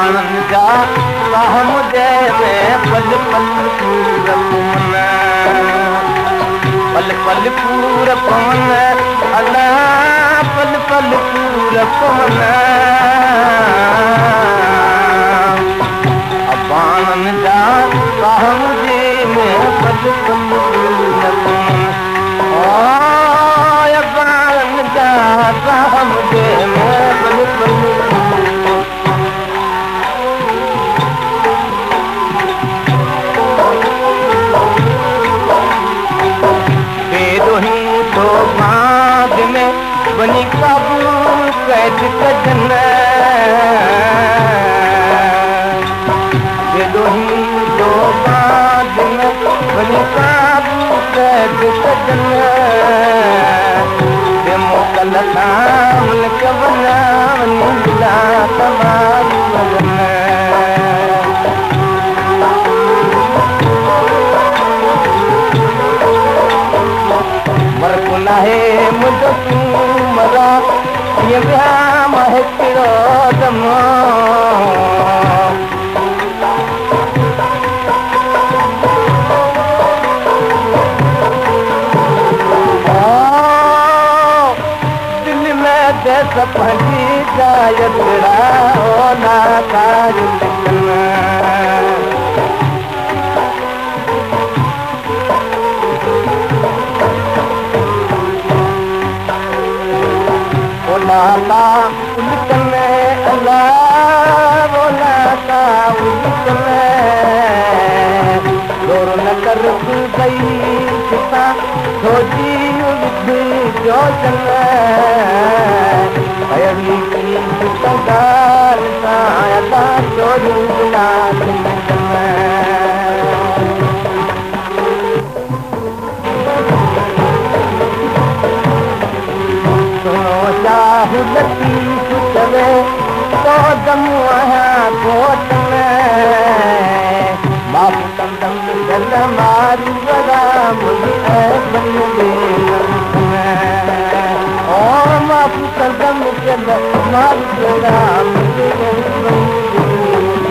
जा मुझे में पल पल पूर पवन पल पल पूर पवन अल्लाह पल पल पूर पवन अबान जा मुझे में पल पल पूर पवन अबान जा मुझे में पल पल बनी काबू कैद कजन ही दो बाद में बनी काबू कैद कजन मोकल सामल कवना नीला तमाम वजन मर को नाहे मुझ मरा ये ब्याम है तेरो दम दिल में देश पहली जाय तेरा ना काज लिखना बोलाता उलकन अल्लाह बोलाता उलकन जोर न कर तू गई किसा खोजी उलझ जोजन अयली की सुतगार सायदा चोरी बुला लतीफ़ चवे तो दम कोट में माफ़ कंदम जल मारी बड़ा मुझे ओ माफ़ कंदम जल मारी बड़ा